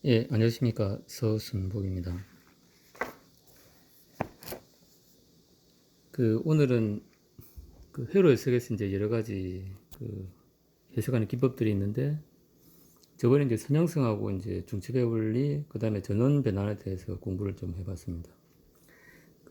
예, 안녕하십니까. 서순복입니다. 오늘은 회로 해석에서 이제 여러 가지 해석하는 기법들이 있는데, 저번에 이제 선형성하고 이제 중첩의 원리, 그 다음에 전원 변환에 대해서 공부를 좀 해봤습니다.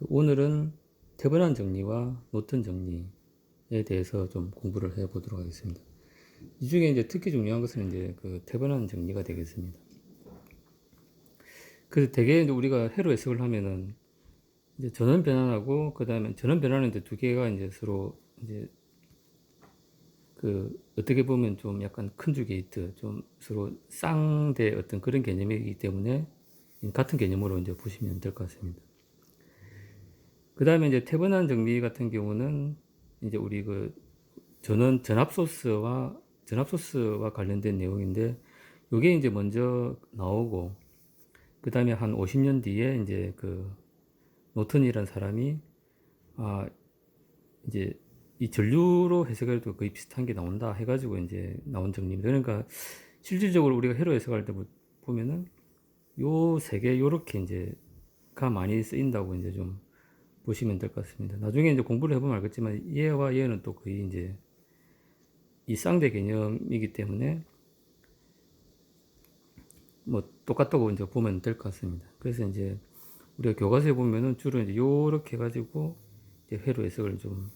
오늘은 태번한 정리와 노턴 정리에 대해서 좀 공부를 해보도록 하겠습니다. 이 중에 이제 특히 중요한 것은 이제 태번한 정리가 되겠습니다. 그래서 대개 이제 우리가 회로 해석을 하면은 이제 전원 변환하고 그 다음에 전원 변환은 이제 두 개가 이제 서로 이제 어떻게 보면 좀 약간 큰 주 게이트 좀 서로 쌍대 어떤 그런 개념이기 때문에 같은 개념으로 이제 보시면 될 것 같습니다. 그 다음에 이제 태번한 정리 같은 경우는 이제 우리 전압소스와 관련된 내용인데, 요게 이제 먼저 나오고 그 다음에 한 50년 뒤에 이제 노턴이라는 사람이 이제 이 전류로 해석해도 거의 비슷한 게 나온다 해가지고 이제 나온 정리입니다. 그러니까 실질적으로 우리가 회로 해석할 때 보면은 요 세 개 요렇게 이제가 많이 쓰인다고 이제 좀 보시면 될 것 같습니다. 나중에 이제 공부를 해보면 알겠지만 얘와 얘는 또 거의 이제 이 쌍대 개념이기 때문에 뭐 똑같다고 이제 보면 될 것 같습니다. 그래서 이제 우리가 교과서에 보면은 주로 이제 요렇게 해가지고 이제 회로 해석을 좀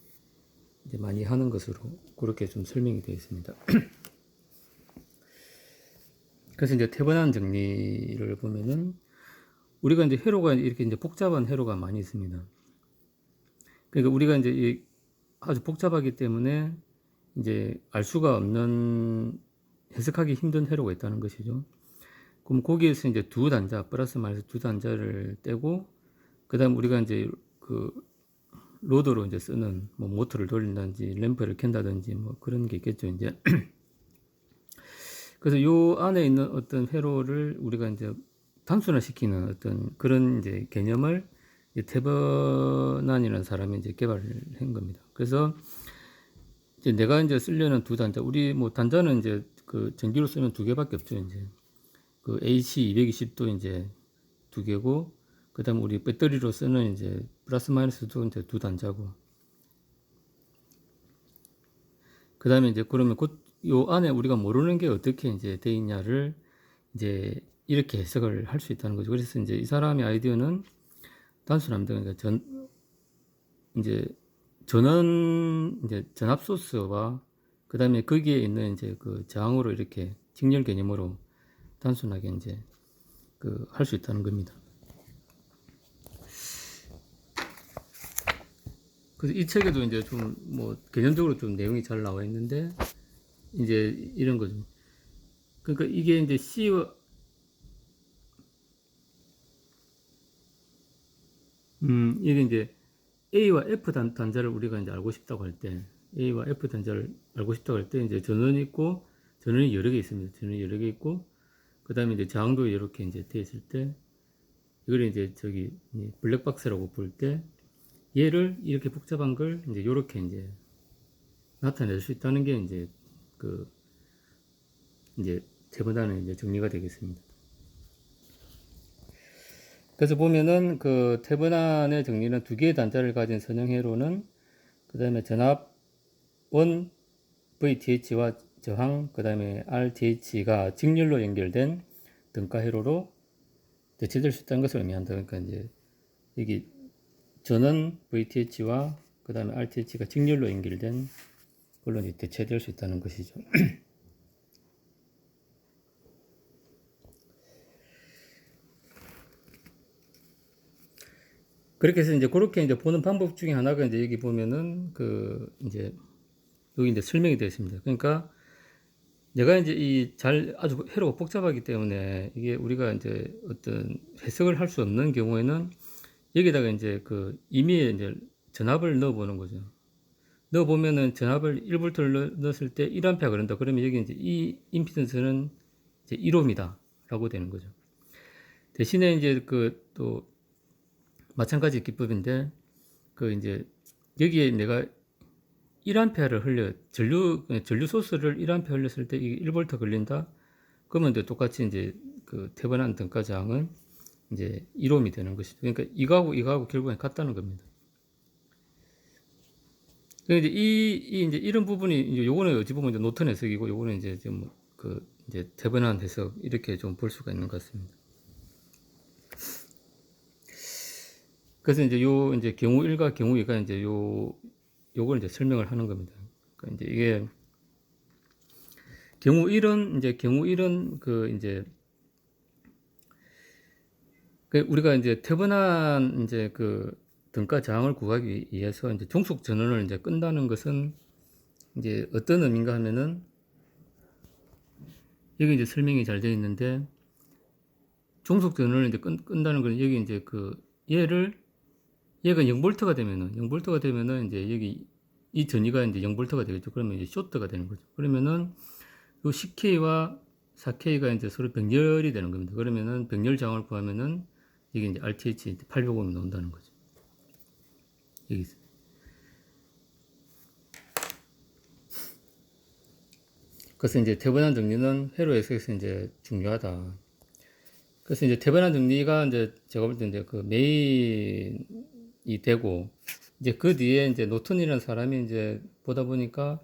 이제 많이 하는 것으로 그렇게 좀 설명이 되어 있습니다. 그래서 이제 태번한 정리를 보면은 우리가 이제 회로가 이렇게 이제 복잡한 회로가 많이 있습니다. 그러니까 우리가 이제 아주 복잡하기 때문에 이제 알 수가 없는, 해석하기 힘든 회로가 있다는 것이죠. 그럼 거기에서 이제 두 단자, 플러스 마이너스 두 단자를 떼고, 그 다음 우리가 이제 로드로 이제 쓰는 뭐 모터를 돌린다든지 램프를 켠다든지 뭐 그런 게 있겠죠, 이제. 그래서 요 안에 있는 어떤 회로를 우리가 이제 단순화시키는 어떤 그런 이제 개념을 이제 태번한이라는 사람이 이제 개발을 한 겁니다. 그래서 이제 내가 이제 쓰려는 두 단자, 우리 뭐 단자는 이제 전기로 쓰면 두 개밖에 없죠, 이제. AC220도 이제 두 개고, 그 다음 우리 배터리로 쓰는 이제 플러스 마이너스도 이제 두 단자고, 그 다음에 이제 그러면 요 안에 우리가 모르는 게 어떻게 이제 돼 있냐를 이제 이렇게 해석을 할 수 있다는 거죠. 그래서 이제 이 사람의 아이디어는 단순합니다. 그러니까 이제 이제 전압 소스와 그 다음에 거기에 있는 이제 저항으로 이렇게 직렬 개념으로 단순하게 이제 할 수 있다는 겁니다. 그래서 이 책에도 이제 좀 뭐 개념적으로 좀 내용이 잘 나와 있는데, 이제 이런 거죠. 그러니까 이게 이제 이게 이제 A와 F 단자를 우리가 이제 알고 싶다고 할 때, A와 F 단자를 알고 싶다고 할 때, 이제 전원이 있고, 전원이 여러 개 있습니다. 전원이 여러 개 있고, 그 다음에 이제 저항도 이렇게 이제 돼 있을 때, 이걸 이제 블랙박스라고 볼 때, 얘를 이렇게 복잡한 걸 이제 이렇게 이제 나타낼 수 있다는 게 이제 태번단의 이제 정리가 되겠습니다. 그래서 보면은 태번안의 정리는 두 개의 단자를 가진 선형회로는 그 다음에 전압원 VTH와 저항 그 다음에 RTH가 직렬로 연결된 등가회로로 대체될 수 있다는 것을 의미한다. 그러니까 이제 여기 전원 VTH와 그 다음에 RTH가 직렬로 연결된 걸로 이제 대체될 수 있다는 것이죠. 그렇게 해서 이제 그렇게 이제 보는 방법 중에 하나가 이제 여기 보면은 이제 여기 이제 설명이 되어 있습니다. 그러니까 내가 이제 아주 회로가 복잡하기 때문에 이게 우리가 이제 어떤 해석을 할 수 없는 경우에는 여기다가 이제 임의에 이제 전압을 넣어 보는 거죠. 넣어 보면은 전압을 1V를 넣었을 때 1A 그런다. 그러면 여기 이제 이 임피던스는 이제 1ohm이다 라고 되는 거죠. 대신에 이제 또 마찬가지 기법인데 이제 여기에 내가 1A를 전류 소스를 1A 흘렸을 때 이게 1V 걸린다. 그러면 이제 똑같이 이제 그 태반한 등가 저항은 이제 1옴이 되는 것이죠. 그러니까 이거하고 결국엔 같다는 겁니다. 그러니까 이제 이제 이런 부분이 이제 요거는 어찌 보면 이제 노턴 해석이고 요거는 이제 좀 그 이제 태반한 해석 이렇게 좀 볼 수가 있는 것 같습니다. 그래서 이제 요 이제 경우 1과 경우 2가 이제 요걸 이제 설명을 하는 겁니다. 그러니까 이제 이게 경우 1은 그 이제 우리가 이제 태반한 이제 그 등가 저항을 구하기 위해서 이제 종속 전원을 이제 끈다는 것은 이제 어떤 의미인가 하면은 여기 이제 설명이 잘 되어 있는데 종속 전원을 이제 끈다는 건 여기 이제 그 얘가 0볼트가 되면은 이제 여기 이 전위가 이제 0볼트가 되겠죠. 그러면 이제 쇼트가 되는 거죠. 그러면은 요 10K와 4K가 이제 서로 병렬이 되는 겁니다. 그러면은 병렬 저항을 구하면은 이게 이제 RTH 800Ω이 나온다는 거죠. 여기 있어요. 그래서 이제 태반한 정리는 회로 해석에서 이제 중요하다. 그래서 이제 태반한 정리가 이제 제가 볼 때 이제 그 메인이 되고 이제 그 뒤에 이제 노턴이라는 사람이 이제 보다 보니까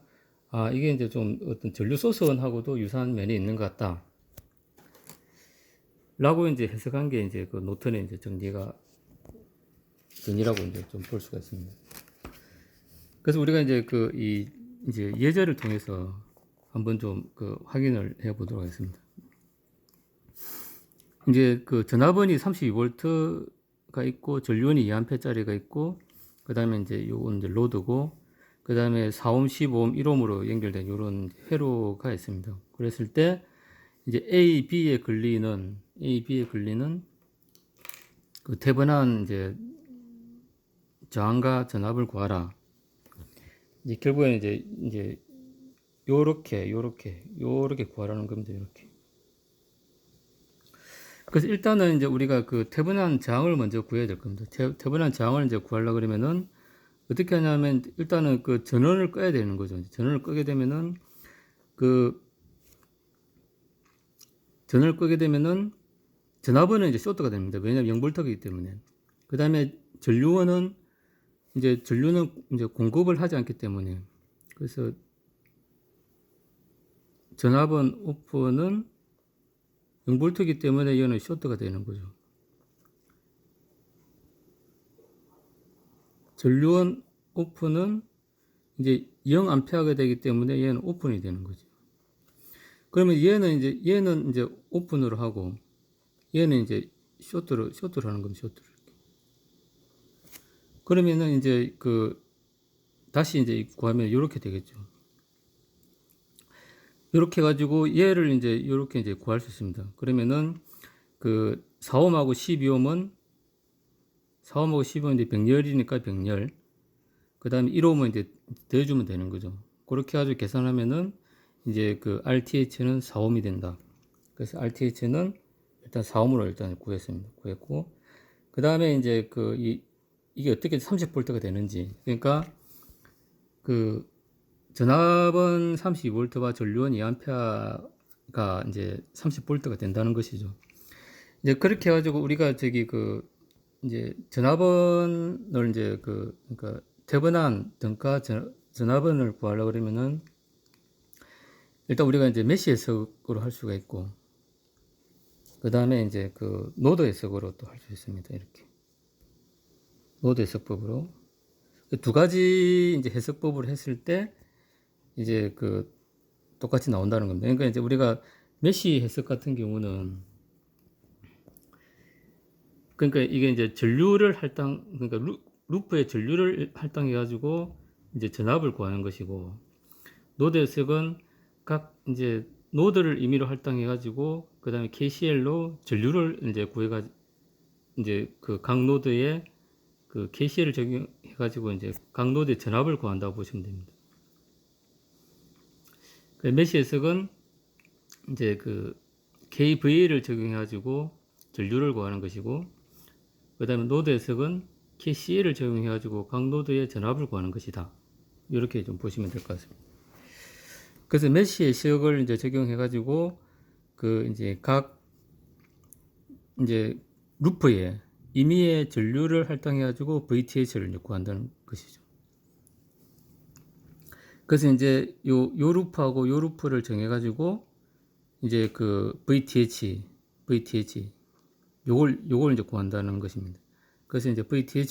아 이게 이제 좀 어떤 전류 소스원하고도 유사한 면이 있는 것 같다. 라고 이제 해석한 게 이제 그 노턴의 이제 정리라고 이제 좀 볼 수가 있습니다. 그래서 우리가 이제 이제 예제를 통해서 한번 좀 그 확인을 해 보도록 하겠습니다. 이제 그 전압원이 32V가 있고 전류원이 2A짜리가 있고 그 다음에 이제 요건 이제 로드고 그 다음에 4옴, 15옴, 1옴으로 연결된 요런 회로가 있습니다. 그랬을 때 이제 A, B에 걸리는 그 태반한 이제 저항과 전압을 구하라. 이제 결국에는 이제 요렇게 구하라는 겁니다. 요렇게. 그래서 일단은 이제 우리가 그 태반한 저항을 먼저 구해야 될 겁니다. 태반한 저항을 이제 구하려 그러면은 어떻게 하냐면 일단은 그 전원을 꺼야 되는 거죠. 전원을 끄게 되면은 전압원은 이제 쇼트가 됩니다. 왜냐하면 0볼트이기 때문에. 그 다음에 전류는 이제 공급을 하지 않기 때문에. 그래서 전압원 오프는 0볼트이기 때문에 얘는 쇼트가 되는 거죠. 전류원 오프는 이제 0A가 되기 때문에 얘는 오픈이 되는 거죠. 그러면 얘는 이제 오픈으로 하고 얘는 이제 쇼트로 하는 겁니다. 쇼트로. 그러면은 이제 다시 이제 구하면 이렇게 되겠죠. 이렇게 가지고 얘를 이제 이렇게 이제 구할 수 있습니다. 그러면은 4옴하고 12옴은 이제 병렬이니까 병렬. 그 다음에 1옴은 이제 더해주면 되는 거죠. 그렇게 가지고 계산하면은 이제 RTH는 4옴이 된다. 그래서 RTH는 일단 4옴으로 일단 구했고, 그 다음에 이제 이게 어떻게 30V가 되는지. 그러니까 전압은 32V와 전류원 2A가 이제 30V가 된다는 것이죠. 이제 그렇게 해가지고 우리가 이제 전압원을 이제 그러니까 태반한 등가 전압원을 구하려고 그러면은 일단 우리가 이제 메시 해석으로 할 수가 있고 그 다음에 이제 노드 해석으로 또 할 수 있습니다. 이렇게 노드 해석법으로 두 가지 이제 해석법을 했을 때 이제 똑같이 나온다는 겁니다. 그러니까 이제 우리가 메시 해석 같은 경우는 그러니까 이게 이제 그러니까 루프에 전류를 할당해 가지고 이제 전압을 구하는 것이고 노드 해석은 각 이제 노드를 임의로 할당해 가지고 그다음에 KCL로 전류를 이제 구해 가지고 이제 각 노드에 KCL을 적용해 가지고 이제 각 노드의 전압을 구한다고 보시면 됩니다. 메시 해석은 이제 KV를 적용해 가지고 전류를 구하는 것이고 그 다음에 노드 해석은 KCL을 적용해 가지고 각 노드의 전압을 구하는 것이다. 이렇게 좀 보시면 될 것 같습니다. 그래서 메시 해석을 이제 적용해 가지고 이제 각 이제 루프에 임의의 전류를 할당해가지고 VTH를 구한다는 것이죠. 그래서 이제 요 루프하고 요 루프를 정해가지고 이제 그 VTH 요걸 이제 구한다는 것입니다. 그래서 이제 VTH